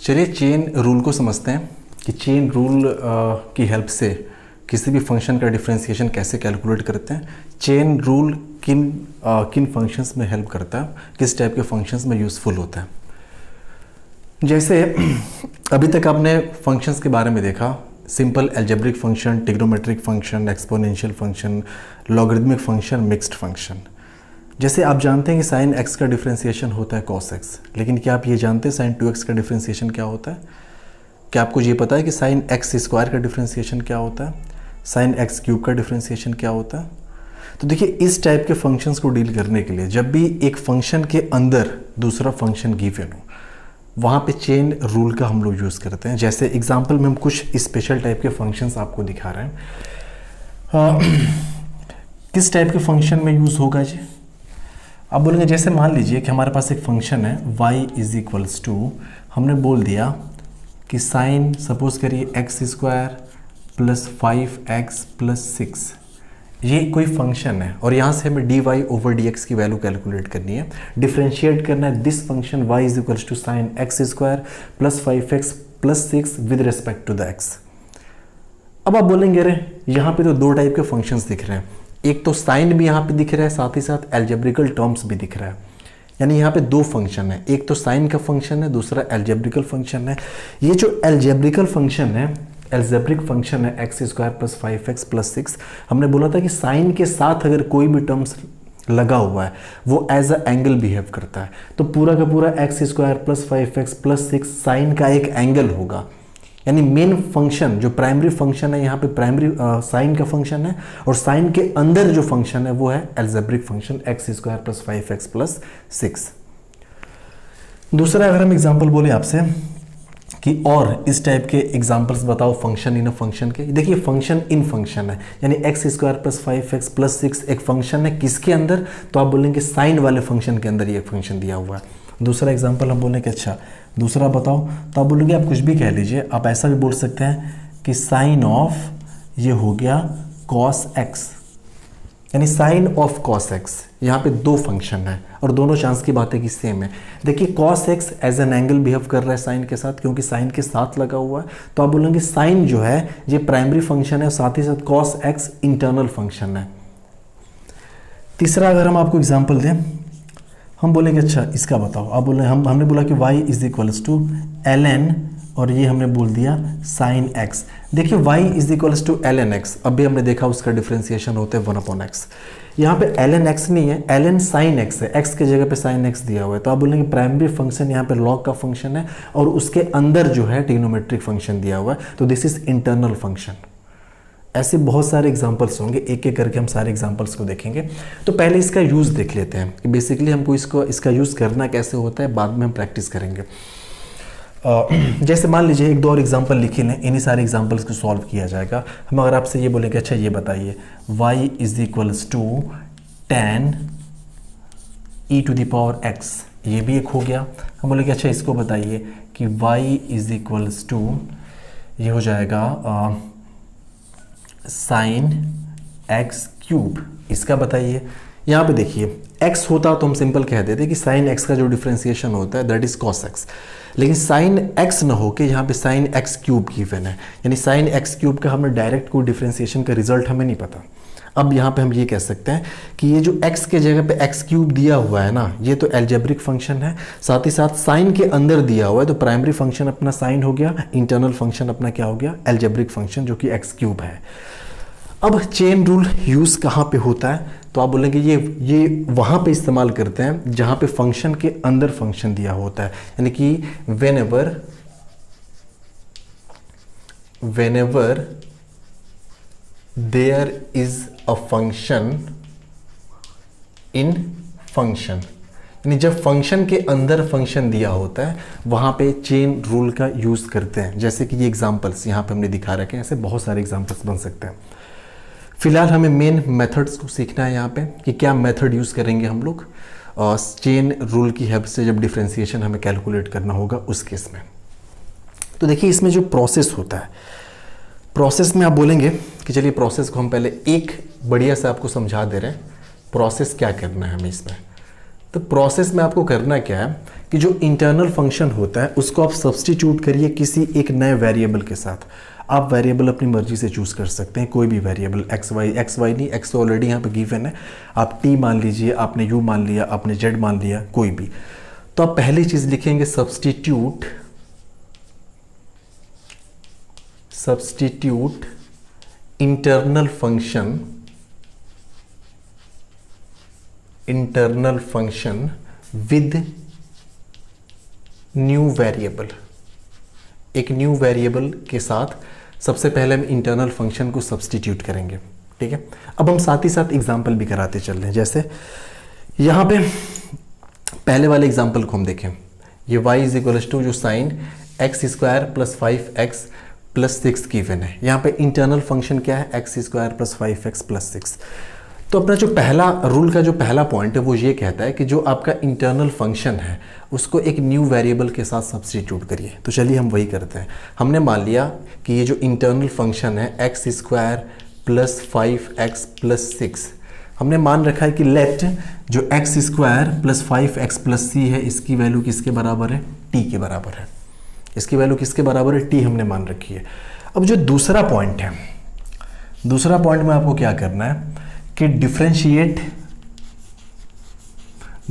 चलिए chain rule को समझते हैं कि चेन रूल की हेल्प से किसी भी फंक्शन का डिफरेंशिएशन कैसे कैलकुलेट करते हैं। चेन रूल किन फंक्शंस में हेल्प करता है, किस टाइप के फंक्शंस में यूज़फुल होता है। जैसे अभी तक आपने फंक्शंस के बारे में देखा, simple algebraic function, trigonometric function, exponential function, logarithmic function, mixed function. जैसे आप जानते हैं कि साइन x का डिफरेंशिएशन होता है cos x, लेकिन क्या आप ये जानते हैं साइन 2x का डिफरेंशिएशन क्या होता है? क्या आपको ये पता है कि साइन x स्क्वायर का डिफरेंशिएशन क्या होता है, साइन x क्यूब का डिफरेंशिएशन क्या होता है? तो देखिए, इस टाइप के फंक्शंस को डील करने के लिए जब भी एक फंक्शन के अंदर दूसरा फंक्शन गिवन हो, वहाँ पे चेन रूल का हम लोग यूज़ करते हैं। जैसे एग्जाम्पल में हम कुछ स्पेशल टाइप के फंक्शंस आपको दिखा रहे हैं। किस टाइप के फंक्शन में यूज़ होगा जी? आप बोलेंगे जैसे मान लीजिए कि हमारे पास एक फंक्शन है y इज इक्वल्स टू, हमने बोल दिया कि साइन सपोज करिए x square plus 5x plus 6, ये कोई फंक्शन है और यहाँ से हमें dy ओवर dx की वैल्यू कैलकुलेट करनी है, डिफ्रेंशिएट करना है this function y is equals to sine x square plus 5x plus 6 with respect to the x। अब आप बोलेंगे अरे यहाँ पे तो दो टाइप के फंक्शंस दिख रहे हैं, एक तो साइन भी यहाँ पे दिख रहा है, साथ ही साथ एल्जेब्रिकल टर्म्स भी दिख रहा है। यानी यहाँ पे दो फंक्शन है, एक तो साइन का फंक्शन है, दूसरा एल्जेब्रिकल फंक्शन है। ये जो एल्जेब्रिकल फंक्शन है, एल्जेब्रिक फंक्शन है x square plus 5x plus 6, हमने बोला था कि साइन के साथ अगर कोई भी टर्म्स लगा हुआ है वो एज अ एंगल बिहेव करता है। तो पूरा का पूरा x square plus 5x plus 6 sine का एक एंगल होगा। यानी मेन फंक्शन जो प्राइमरी फंक्शन है, यहाँ पे प्राइमरी साइन का फंक्शन है, और साइन के अंदर जो फंक्शन है वो है algebraic function x square plus 5x plus 6। दूसरा अगर हम एग्जांपल बोले आपसे कि और इस टाइप के एग्जांपल्स बताओ फंक्शन इन अ फंक्शन के। देखिए फंक्शन इन फंक्शन है, यानी x square plus 5x plus 6 एक फंक्शन है किसके अंदर? तो आप बोलेंगे साइन वाले फंक्शन के अंदर ये फंक्शन दिया हुआ है। दूसरा एग्जांपल हम बोलेंगे अच्छा दूसरा बताओ, तो आप बोलेंगे आप कुछ भी कह लीजिए, आप ऐसा भी बोल सकते हैं कि साइन ऑफ ये हो गया cos x, यानी साइन ऑफ cos x। यहाँ पे दो फंक्शन है और दोनों चांस की बातें की सेम है। देखिए cos x as an angle behave कर रहा है साइन के साथ, क्योंकि साइन के साथ लगा हुआ है। तो आप बोलेंगे साइन जो है ये प्राइमरी फंक्शन है, साथ ही साथ cos x इंटरनल फंक्शन है। तीसरा अगर हम आपको एग्जाम्पल दें, हम बोलेंगे अच्छा इसका बताओ। आप बोले हमने बोला कि y is equals to ln, और ये हमने बोल दिया साइन x। देखिए y is equals to ln x, अभी हमने देखा उसका डिफरेंशिएशन होता है 1/x। यहाँ पे ln x नहीं है, ln साइन x है, x के जगह पे साइन x दिया हुआ है। तो आप बोलेंगे प्राइमरी फंक्शन यहाँ पे लॉग का फंक्शन है और उसके अंदर जो है ट्रिग्नोमेट्रिक फंक्शन दिया हुआ है, तो दिस इज इंटरनल फंक्शन। ऐसे बहुत सारे एग्जांपल्स होंगे, एक एक करके हम सारे एग्जांपल्स को देखेंगे। तो पहले इसका यूज़ देख लेते हैं कि बेसिकली हमको इसका यूज़ करना कैसे होता है, बाद में हम प्रैक्टिस करेंगे। जैसे मान लीजिए एक दो और एग्जांपल लिखे लें, इन्हीं सारे एग्जांपल्स को सॉल्व किया जाएगा। हम अगर आपसे ये बोलेंगे अच्छा ये बताइए y is equals to tan e to the power x, ये भी एक हो गया। हम बोलेंगे अच्छा इसको बताइए कि y इज इक्वल्स टू ये हो जाएगा साइन x क्यूब, इसका बताइए। यहाँ पे देखिए x होता तो हम सिंपल कह देते कि साइन x का जो डिफरेंशिएशन होता है दैट इज cos x, लेकिन साइन x ना हो के यहाँ पे साइन x क्यूब गिवन है, यानी साइन x क्यूब का हमें डायरेक्ट कोई डिफरेंशिएशन का रिजल्ट हमें नहीं पता। अब यहाँ पे हम ये कह सकते हैं कि ये जो x के जगह पे x क्यूब दिया हुआ है ना, ये तो एल्जेब्रिक फंक्शन है, साथ ही साथ साइन के अंदर दिया हुआ है, तो प्राइमरी फंक्शन अपना साइन हो गया, इंटरनल फंक्शन अपना क्या हो गया, एल्जेब्रिक फंक्शन जो कि x क्यूब है। अब चेन रूल यूज़ कहाँ पे होता है? तो आप बोलेंगे ये वहाँ पे इस्तेमाल करते हैं जहाँ पे फंक्शन के अंदर फंक्शन दिया होता है, यानी कि whenever there is a function in function, यानी जब फंक्शन के अंदर फंक्शन दिया होता है वहाँ पे चेन रूल का यूज़ करते हैं। जैसे कि ये एग्जांपल्स यहाँ पे हमने दिखा रखे हैं, ऐसे बहुत सारे एग्जांपल्स बन सकते हैं। फिलहाल हमें मेन मेथड्स को सीखना है यहाँ पे कि क्या मेथड यूज़ करेंगे हम लोग चेन रूल की हेल्प से जब डिफरेंशिएशन हमें कैलकुलेट करना होगा उस केस में। तो देखिए इसमें जो प्रोसेस होता है, प्रोसेस में आप बोलेंगे कि चलिए प्रोसेस को हम पहले एक बढ़िया से आपको समझा दे रहे हैं, प्रोसेस क्या करना है हमें इसमें। तो प्रोसेस में आपको करना क्या है कि जो इंटरनल फंक्शन होता है उसको आप सब्स्टिट्यूट करिए किसी एक नए वेरिएबल के साथ। आप वेरिएबल अपनी मर्जी से चूज़ कर सकते हैं, कोई भी वेरिएबल, एक्स वाई नहीं, एक्स तो ऑलरेडी यहाँ पे गिवन है, आप टी मान लीजिए, आपने यू मान लिया, आपने जेड मान लिया, कोई भी। तो आप पहली चीज़ लिखेंगे substitute internal function with new variable. एक न्यू वेरिएबल के साथ सबसे पहले हम इंटरनल फंक्शन को सब्स्टिट्यूट करेंगे, ठीक है। अब हम साथ ही साथ एग्जांपल भी कराते चल रहे हैं। जैसे यहाँ पे पहले वाले एग्जांपल को हम देखें, ये y इज इक्वल्स टू जो sign x square plus 5x plus 6 given है। यहाँ पे इंटरनल फंक्शन क्या है, X square plus 5x plus 6। तो अपना जो पहला रूल का जो पहला पॉइंट है वो ये कहता है कि जो आपका इंटरनल फंक्शन है उसको एक न्यू वेरिएबल के साथ सब्स्टिट्यूट करिए। तो चलिए हम वही करते हैं। हमने मान लिया कि ये जो इंटरनल फंक्शन है X square plus 5x plus 6, हमने मान रखा है कि लेट जो x square plus 5x plus c है इसकी वैल्यू किसके बराबर है, t के बराबर है। इसकी वैल्यू किसके बराबर है, t हमने मान रखी है। अब जो दूसरा पॉइंट है, दूसरा पॉइंट में आपको क्या करना है कि डिफरेंशिएट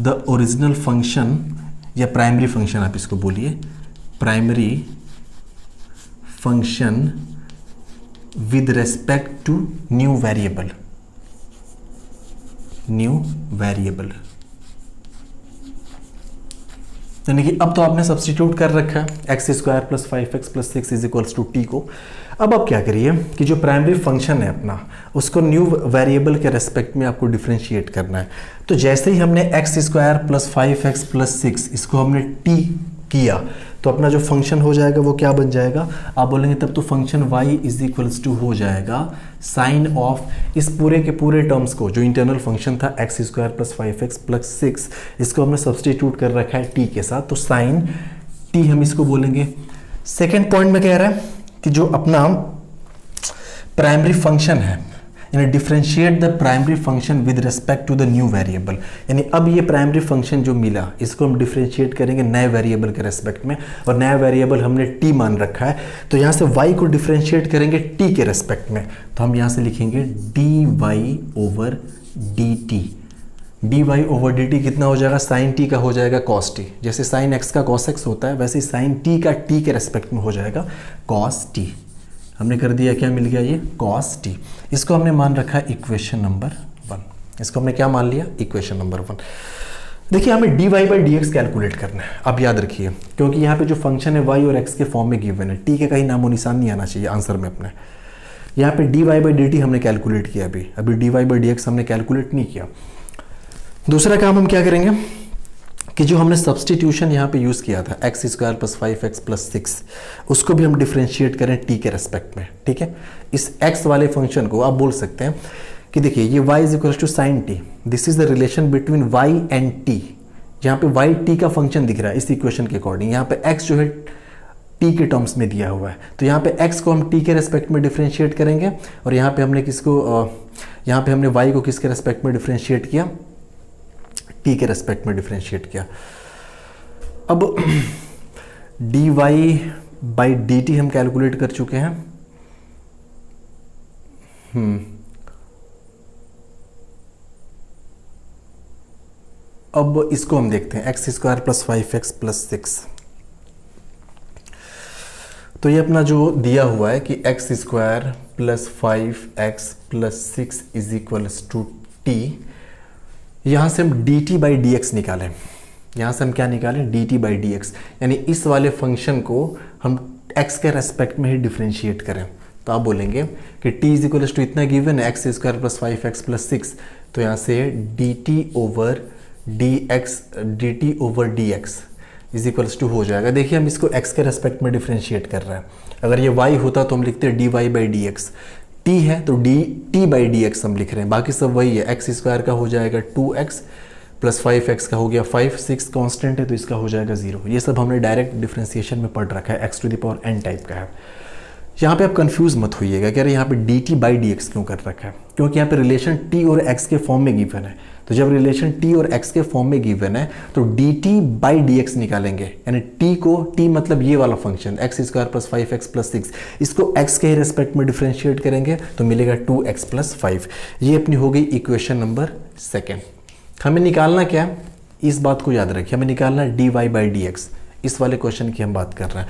द ओरिजिनल फंक्शन या प्राइमरी फंक्शन आप इसको बोलिए, primary function with respect to new variable, यानी कि अब तो आपने सब्स्टिट्यूट कर रखा है X square plus 5x plus 6 is equals to T को। अब आप क्या करिए कि जो प्राइमरी फंक्शन है अपना उसको न्यू वेरिएबल के रेस्पेक्ट में आपको डिफरेंशिएट करना है। तो जैसे ही हमने x square plus 5x plus 6 इसको हमने टी किया तो अपना जो फंक्शन हो जाएगा वो क्या बन जाएगा, आप बोलेंगे तब तो function y is equals to हो जाएगा साइन ऑफ इस पूरे के पूरे टर्म्स को, जो इंटरनल फंक्शन था x square plus 5x plus 6, इसको हमने सब्स्टिट्यूट कर रखा है t के साथ, तो साइन t हम इसको बोलेंगे। सेकेंड पॉइंट में कह रहा है कि जो अपना प्राइमरी फंक्शन है यानी differentiate the primary function with respect to the new variable, यानी अब ये प्राइमरी फंक्शन जो मिला इसको हम डिफरेंशिएट करेंगे नए वेरिएबल के रेस्पेक्ट में, और नया वेरिएबल हमने t मान रखा है। तो यहाँ से y को डिफरेंशिएट करेंगे t के रेस्पेक्ट में, तो हम यहाँ से लिखेंगे dy over dt। dy over dt कितना हो जाएगा, साइन t का हो जाएगा cos t। जैसे साइन x का cos x होता है वैसे साइन t का t के रेस्पेक्ट में हो जाएगा cos t। हमने कर दिया, क्या मिल गया ये cos t। इसको हमने मान रखा है इक्वेशन नंबर 1। इसको हमने क्या मान लिया, इक्वेशन नंबर 1। देखिए हमें dy बाई dx कैलकुलेट करना है। अब याद रखिए क्योंकि यहाँ पे जो फंक्शन है y और x के फॉर्म में गिवन है, t के कहीं नामो निशान नहीं आना चाहिए आंसर में अपने। यहाँ पे dy बाई dt हमने कैलकुलेट किया, अभी dy बाई dx हमने कैलकुलेट नहीं किया। दूसरा काम हम क्या करेंगे कि जो हमने सब्स्टिट्यूशन यहाँ पे यूज़ किया था x square plus 5x plus 6, उसको भी हम डिफरेंशिएट करें t के रेस्पेक्ट में, ठीक है। इस x वाले फंक्शन को आप बोल सकते हैं कि देखिए ये y is equal to sine t, this is the relation between y and t। यहाँ पे y t का फंक्शन दिख रहा है इस इक्वेशन के अकॉर्डिंग, यहाँ पे x जो है t के टर्म्स में दिया हुआ है, तो यहाँ पे x को हम t के रेस्पेक्ट में डिफरेंशिएट करेंगे, और यहाँ पे हमने किसको यहाँ पे हमने y को किसके रेस्पेक्ट में डिफरेंशिएट किया, t के रेस्पेक्ट में डिफरेंशिएट किया। अब dy बाई dt हम कैलकुलेट कर चुके हैं। अब इसको हम देखते हैं x square plus 5x plus 6। तो ये अपना जो दिया हुआ है कि X square plus 5x plus 6 is equals to t, यहाँ से हम dt बाई dx निकालें। यहाँ से हम क्या निकालें, dt बाई dx, यानी इस वाले फंक्शन को हम x के रेस्पेक्ट में ही डिफरेंशिएट करें। तो आप बोलेंगे कि t इज इक्वल टू इतना गिवन है X square plus 5x plus 6, तो यहाँ से dt over dx is equals to हो जाएगा। देखिए हम इसको x के रेस्पेक्ट में डिफरेंशिएट कर रहे हैं। अगर ये y होता तो हम लिखते dy बाई dx, t है तो dt बाई dx हम लिख रहे हैं, बाकी सब वही है। एक्स स्क्वायर का हो जाएगा 2x प्लस 5x का हो गया 5, 6 कांस्टेंट है तो इसका हो जाएगा 0। ये सब हमने डायरेक्ट डिफरेंशिएशन में पढ़ रखा है, x to the power n type का है। यहाँ पे आप कंफ्यूज मत होइएगा कि अरे यहाँ पे D T by D x क्यों कर रखा है, क्योंकि यहाँ पे रिलेशन टी और एक्स के फॉर्म में गिवन है। तो जब रिलेशन टी और एक्स के फॉर्म में गिवन है तो D T by D x निकालेंगे, यानी टी को, टी मतलब ये वाला function x square plus 5x plus 6, इसको एक्स के रिस्पेक्ट में डिफ्रेंशिएट करेंगे तो मिलेगा 2x प्लस 5। ये अपनी हो गई इक्वेशन नंबर सेकेंड। हमें निकालना क्या है, इस बात को याद रखिए, हमें निकालना है D Y by D X. इस वाले क्वेश्चन की हम बात कर रहे हैं।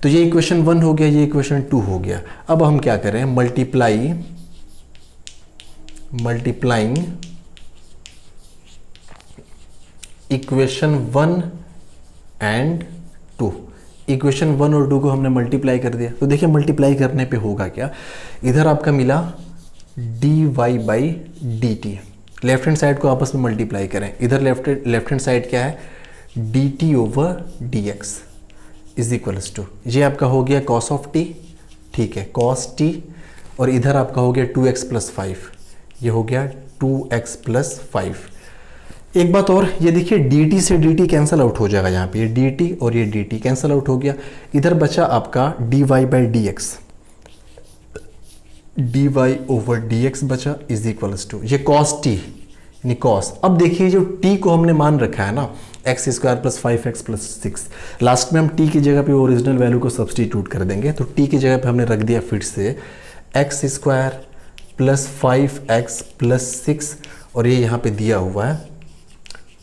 तो ये इक्वेशन 1 हो गया, ये इक्वेशन 2 हो गया। अब हम क्या करें, मल्टीप्लाइंग इक्वेशन 1 एंड 2। इक्वेशन 1 और 2 को हमने मल्टीप्लाई कर दिया। तो देखिए मल्टीप्लाई करने पे होगा क्या, इधर आपका मिला D Y by D T, left hand side को आपस में मल्टीप्लाई करें, इधर लेफ्ट हैंड साइड क्या है, D T over D X is equals to, ये आपका हो गया कॉस ऑफ टी, ठीक है, कॉस टी, और इधर आपका हो गया 2x प्लस 5, ये हो गया 2x प्लस 5। एक बात और, ये देखिए dt से dt कैंसिल आउट हो जाएगा, यहाँ पे ये dt और ये dt कैंसिल आउट हो गया। इधर बचा आपका dy by D X, D Y over D X बचा इज इक्वल्स टू ये कॉस टी, यानी कॉस। अब देखिए जो t को हमने मान रखा है ना x square plus 5x plus 6, last में हम t की जगह पे ओरिजिनल वैल्यू को सब्सटीट्यूट कर देंगे। तो t की जगह पे हमने रख दिया फिर से x square plus 5x plus 6, और ये यहाँ पे दिया हुआ है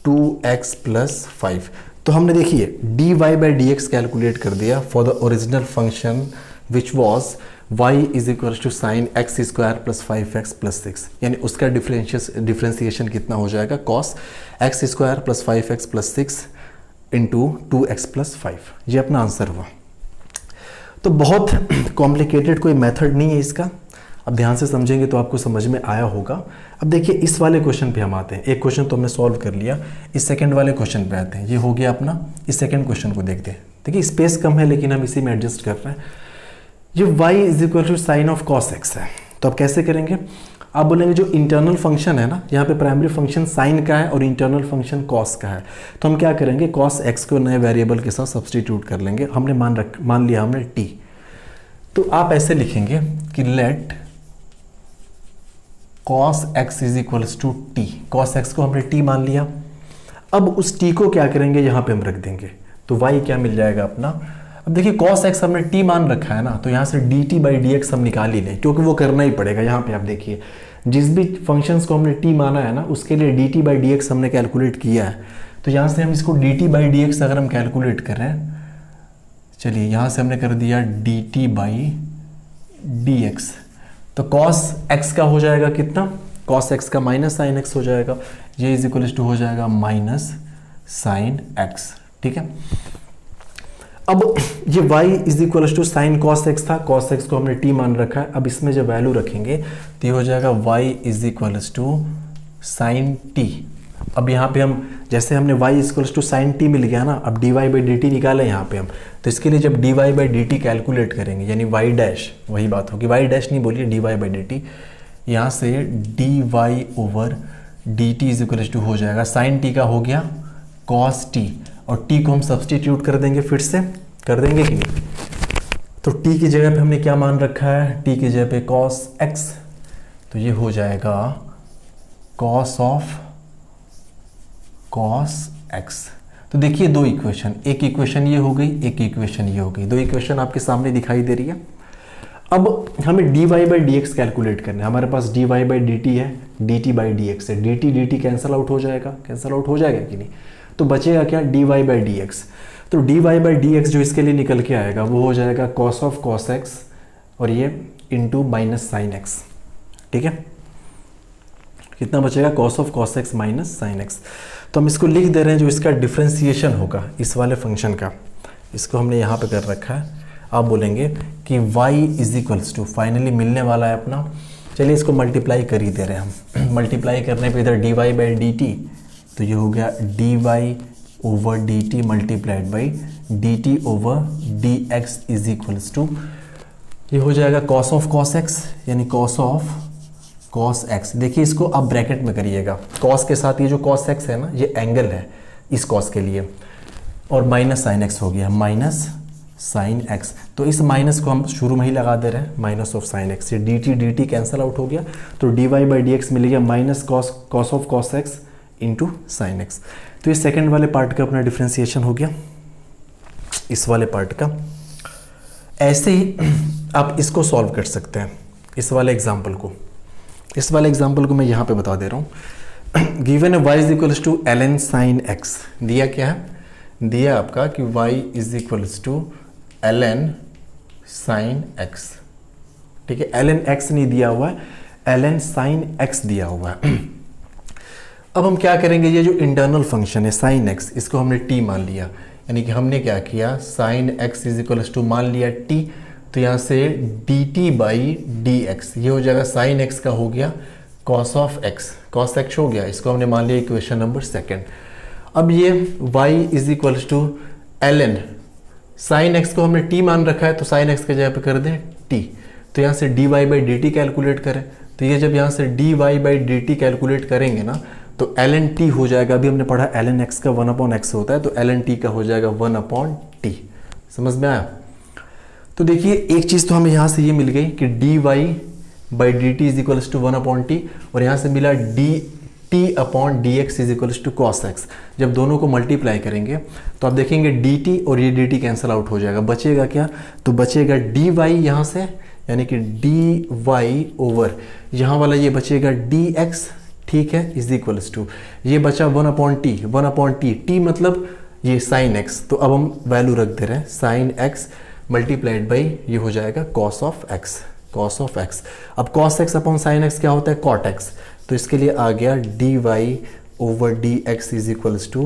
2x प्लस 5। तो हमने देखिए dy by D x calculate कर दिया for the original function which was y is equal to sine x square plus 5x plus 6, यानी उसका डिफ्रेंसिएशन कितना हो जाएगा, cos x square plus 5x plus 6 into 2x plus 5। ये अपना answer हुआ। तो बहुत कॉम्प्लिकेटेड कोई मेथड नहीं है इसका, अब ध्यान से समझेंगे तो आपको समझ में आया होगा। अब देखिए इस वाले क्वेश्चन पे हम आते हैं। एक क्वेश्चन तो हमने सॉल्व कर लिया, इस सेकंड वाले क्वेश्चन पे आते हैं। ये हो गया अपना, इस सेकंड क्वेश्चन को देखते हैं। देखिए स्पेस कम है लेकिन हम इसी में एडजस्ट कर रहे हैं। ये y is equal to sine of cos X है, तो अब कैसे करेंगे, आप बोलेंगे जो इंटरनल फंक्शन है ना, यहाँ पे प्राइमरी फंक्शन साइन का है और इंटरनल फंक्शन कॉस का है, तो हम क्या करेंगे, कॉस एक्स को नए वेरिएबल के साथ सब्सटीट्यूट कर लेंगे। हमने मान लिया हमने t, तो आप ऐसे लिखेंगे कि let cos x is equals to T, cos x को हमने t मान लिया। अब उस t को क्या करेंगे, यहाँ पे हम रख देंगे, तो y क्या मिल जाएगा अपना। अब देखिए cos x हमने t मान रखा है ना, तो यहाँ से dt बाई डी एक्स हम निकाल ही लें, क्योंकि वो करना ही पड़ेगा। यहाँ पे आप देखिए जिस भी फंक्शंस को हमने t माना है ना, उसके लिए dt बाई डी एक्स हमने कैलकुलेट किया है। तो यहाँ से हम इसको dt बाई डी एक्स अगर हम कैलकुलेट करें, चलिए यहाँ से हमने कर दिया dt बाई डी एक्स, तो cos x का हो जाएगा कितना, cos x का माइनस साइन x हो जाएगा, ये इज इक्वल टू हो जाएगा माइनस साइन x, ठीक है। अब ये y is equal to sine cos x था, cos x को हमने t मान रखा है। अब इसमें जब वैल्यू रखेंगे तो ये हो जाएगा y is equal to sine t। अब यहाँ पे हम जैसे हमने y equal to sine t मिल गया ना, अब dy बाई डी टी निकालें यहाँ पे हम, तो इसके लिए जब dy by D T calculate करेंगे, यानी y डैश, वही बात होगी, y डैश नहीं बोलिए, dy बाई डी टी, यहाँ से dy ओवर D T is equal to हो जाएगा साइन t का हो गया cos t, और t को हम सब्सटीट्यूट कर देंगे, फिर से कर देंगे कि नहीं। तो t की जगह पे हमने क्या मान रखा है, t की जगह पे cos x, तो ये हो जाएगा cos ऑफ cos x। तो देखिए दो इक्वेशन, एक इक्वेशन ये हो गई, एक इक्वेशन ये हो गई, दो इक्वेशन आपके सामने दिखाई दे रही है। अब हमें dy by D x calculate करना है। हमारे पास dy बाई डी टी है, dt बाई डी एक्स है, dt कैंसिल आउट हो जाएगा, कैंसिल आउट हो जाएगा कि नहीं, तो बचेगा क्या, dy बाई डी एक्स। तो dy बाई डी एक्स जो इसके लिए निकल के आएगा वो हो जाएगा cos ऑफ cos x, और ये इंटू माइनस साइन x, ठीक है। कितना बचेगा, cos of cos x minus sine x। तो हम इसको लिख दे रहे हैं, जो इसका डिफ्रेंसिएशन होगा इस वाले फंक्शन का, इसको हमने यहाँ पे कर रखा है। आप बोलेंगे कि y is equals to, finally मिलने वाला है अपना, चलिए इसको मल्टीप्लाई कर ही दे रहे हैं हम। मल्टीप्लाई करने पे इधर dy बाई डी टी, तो ये हो गया dy ओवर D T multiplied by D T over D X is equals to, ये हो जाएगा cos ऑफ cos x, यानी cos ऑफ cos x। देखिए इसको आप ब्रैकेट में करिएगा, cos के साथ ये जो cos x है ना, ये एंगल है इस cos के लिए, और माइनस साइन x हो गया, माइनस साइन एक्स। तो इस माइनस को हम शुरू में ही लगा दे रहे हैं, माइनस ऑफ साइन एक्स। ये डी टी कैंसिल आउट हो गया, तो D Y by D X मिल गया minus cos of cos x into sine x. तो ये सेकेंड वाले पार्ट का अपना डिफ्रेंसिएशन हो गया इस वाले पार्ट का। ऐसे ही आप इसको सॉल्व कर सकते हैं, इस वाले एग्जाम्पल को। इस वाले एग्जाम्पल को मैं यहाँ पे बता दे रहा हूँ। गिवन है y is equals to ln sine x। दिया क्या है, दिया आपका कि y is equals to ln sine x। ठीक है, ln x नहीं दिया हुआ है, ln साइन x दिया हुआ है। अब हम क्या करेंगे, ये जो इंटरनल फंक्शन है साइन x, इसको हमने t मान लिया, यानी कि हमने क्या किया, sine x is equals to मान लिया t। तो यहाँ से dt बाई डी एक्स, ये हो जाएगा साइन x का हो गया cos of x, cos x हो गया, इसको हमने मान लिया इक्वेशन नंबर सेकेंड। अब ये y is equals to ln sine x को हमने t मान रखा है, तो साइन x के जगह पे कर दें t। तो यहाँ से dy बाई dt कैलकुलेट करें, तो ये जब यहाँ से dy बाई dt कैलकुलेट करेंगे ना, तो ln t हो जाएगा। अभी हमने पढ़ा ln x का 1/x होता है, तो ln t का हो जाएगा 1/t। समझ में आया। तो देखिए एक चीज़ तो हमें यहाँ से ये मिल गई कि dy by D T is equals to 1/t, और यहाँ से मिला dt upon D X is equals to cos X. जब दोनों को मल्टीप्लाई करेंगे तो आप देखेंगे dt और ये dt कैंसिल आउट हो जाएगा, बचेगा क्या, तो बचेगा dy यहाँ से, यानी कि dy ओवर यहाँ वाला ये बचेगा dx, ठीक है, इज इक्वल्स टू ये बचा 1/t t मतलब ये साइन x। तो अब हम वैल्यू रख दे रहे हैं साइन x मल्टीप्लाइड बाई ये हो जाएगा cos ऑफ x। अब cos x upon sine x क्या होता है, cot x। तो इसके लिए आ गया dy over dx is equals to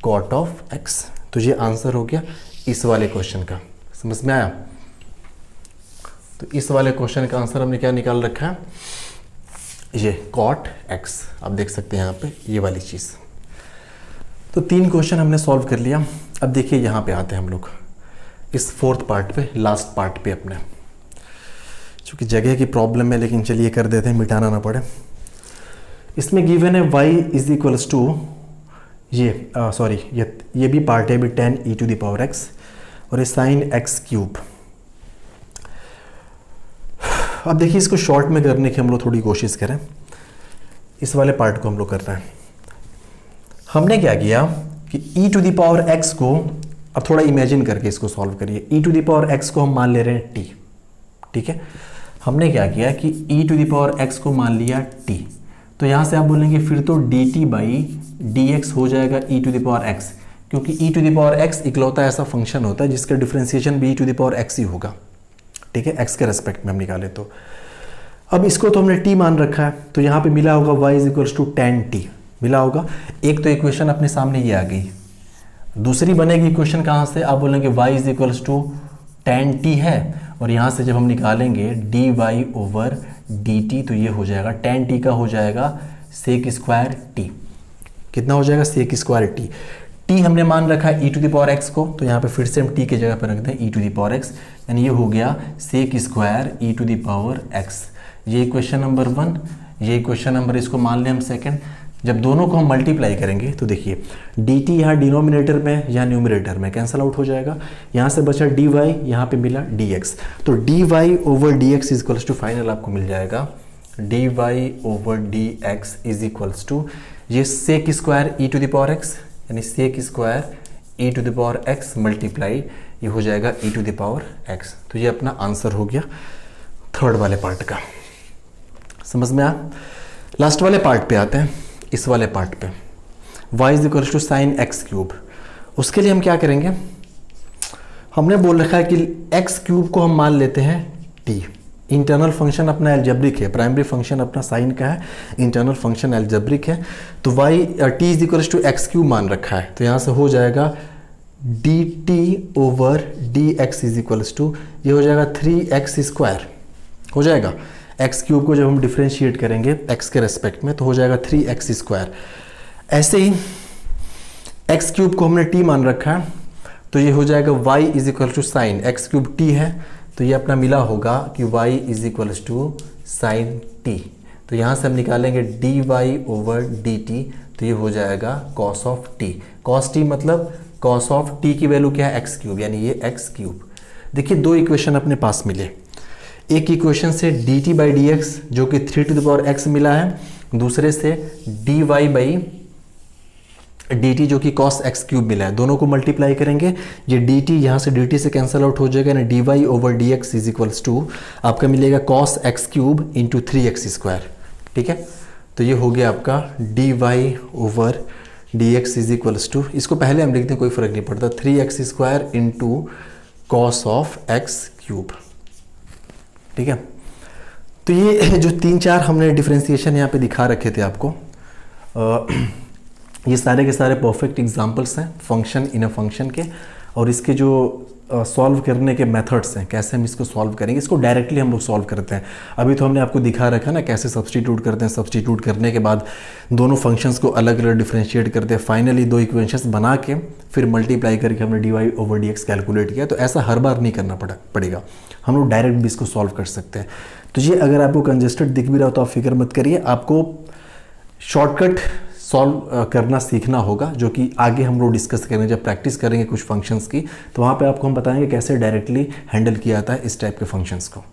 cot of x। तो ये आंसर हो गया इस वाले क्वेश्चन का। समझ में आया। तो इस वाले क्वेश्चन का आंसर हमने क्या निकाल रखा है, ये cot x। आप देख सकते हैं यहाँ पे ये वाली चीज़। तो 3 क्वेश्चन हमने सॉल्व कर लिया। अब देखिए यहाँ पे आते हैं हम लोग इस फोर्थ पार्ट पे, लास्ट पार्ट पे अपने, चूँकि जगह की प्रॉब्लम है, लेकिन चलिए कर देते हैं, मिटाना ना पड़े। इसमें गिवन है y इज इक्वल्स टू ये भी पार्ट है अभी 10 e to the power x, और ये साइन x क्यूब। अब देखिए इसको शॉर्ट में करने की हम लोग थोड़ी कोशिश करें। इस वाले पार्ट को हम लोग कर रहे हैं। हमने क्या किया कि e to the power x को, अब थोड़ा इमेजिन करके इसको सॉल्व करिए। e to the power x को हम मान ले रहे हैं t, ठीक है। हमने क्या किया कि e to the power x को मान लिया t, तो यहाँ से आप बोलेंगे फिर तो dt बाई dx हो जाएगा e to the power x, क्योंकि e to the power x इकलौता ऐसा फंक्शन होता है जिसका डिफ्रेंसिएशन भी e to the power x ही होगा, ठीक है, x के रेस्पेक्ट में हम निकाले तो। अब इसको तो हमने t मान रखा है, तो यहाँ पे मिला होगा y is equals to tan t मिला होगा। एक तो इक्वेशन अपने सामने ये आ गई, दूसरी बनेगी इक्वेशन कहाँ से, आप बोलेंगे y is equals to tan t है, और यहाँ से जब हम निकालेंगे dy ओवर dt, तो ये हो जाएगा tan t का हो जाएगा सेक स्क्वायर t। कितना हो जाएगा, सेक स्क्वायर t। t हमने मान रखा है e to the power x को, तो यहाँ पे फिर से हम t के जगह पर रख दें e to the power x, यानी ये हो गया sec square e to the power x। ये इक्वेशन नंबर 1, ये इक्वेशन नंबर इसको मान लें हम सेकेंड। जब दोनों को हम मल्टीप्लाई करेंगे तो देखिए dt यहाँ डिनोमिनेटर में या न्यूमरेटर में कैंसिल आउट हो जाएगा, यहाँ से बचा dy, यहाँ पे मिला dx। तो dy over dx is equals to final आपको मिल जाएगा dy over dx is equals to ये sec square e to the power x, यानी sec square e to the power x multiply ये हो जाएगा e to the power x। तो ये अपना आंसर हो गया थर्ड वाले पार्ट का। समझ में आ। लास्ट वाले पार्ट पे आते हैं, इस वाले पार्ट पे y is equals to sine x cube. उसके लिए हम क्या करेंगे, हमने बोल रखा है कि x क्यूब को हम मान लेते हैं t। इंटरनल फंक्शन अपना एल्जेब्रिक है, प्राइमरी फंक्शन अपना साइन का है, इंटरनल फंक्शन एल्जेब्रिक है। तो t is equals to x cube मान रखा है, तो यहाँ से हो जाएगा dt over dx is equals to ये हो जाएगा 3x स्क्वायर हो जाएगा। एक्स क्यूब को जब हम डिफ्रेंशिएट करेंगे x के रेस्पेक्ट में तो हो जाएगा 3x स्क्वायर। ऐसे ही एक्स क्यूब को हमने t मान रखा है, तो ये हो जाएगा y is equal to sine x cube t है, तो ये अपना मिला होगा कि y is equals to sine t। तो यहाँ से हम निकालेंगे dy ओवर dt, तो ये हो जाएगा cos of t। cos t मतलब cos ऑफ t की वैल्यू क्या है, एक्स क्यूब, यानी ये एक्स क्यूब। देखिए दो इक्वेशन अपने पास मिले, एक इक्वेशन से dt बाई डी एक्स जो कि 3 टू द पावर x मिला है, दूसरे से dy बाई dt जो कि cos x क्यूब मिला है। दोनों को मल्टीप्लाई करेंगे, ये dt यहाँ से dt से कैंसिल आउट हो जाएगा ना, dy over dx is equals to आपका मिलेगा cos x cube into 3x square. ठीक है, तो ये हो गया आपका dy over dx is equals to, इसको पहले हम लिखते हैं कोई फर्क नहीं पड़ता, 3x square into cos of x cube. ठीक है, तो ये जो 3-4 हमने डिफरेंशिएशन यहाँ पे दिखा रखे थे आपको, ये सारे के सारे परफेक्ट एग्जांपल्स हैं फंक्शन इन अ फंक्शन के, और इसके जो सॉल्व करने के मेथड्स हैं, कैसे हम इसको सॉल्व करेंगे, इसको डायरेक्टली हम लोग सॉल्व करते हैं। अभी तो हमने आपको दिखा रखा ना कैसे सब्स्टिट्यूट करते हैं, सब्स्टिट्यूट करने के बाद दोनों फंक्शंस को अलग अलग डिफरेंशिएट करते हैं, फाइनली दो इक्वेशंस बना के फिर मल्टीप्लाई करके हमने d Y over D x calculate किया। तो ऐसा हर बार नहीं करना पड़ेगा, हम लोग डायरेक्ट भी इसको सॉल्व कर सकते हैं। तो ये अगर आपको कंजेस्टेड दिख भी रहा हो तो आप फिक्र मत करिए, आपको शॉर्टकट सॉल्व करना सीखना होगा, जो कि आगे हम लोग डिस्कस करेंगे जब प्रैक्टिस करेंगे कुछ फंक्शंस की, तो वहाँ पे आपको हम बताएंगे कैसे डायरेक्टली हैंडल किया जाता है इस टाइप के फंक्शंस को।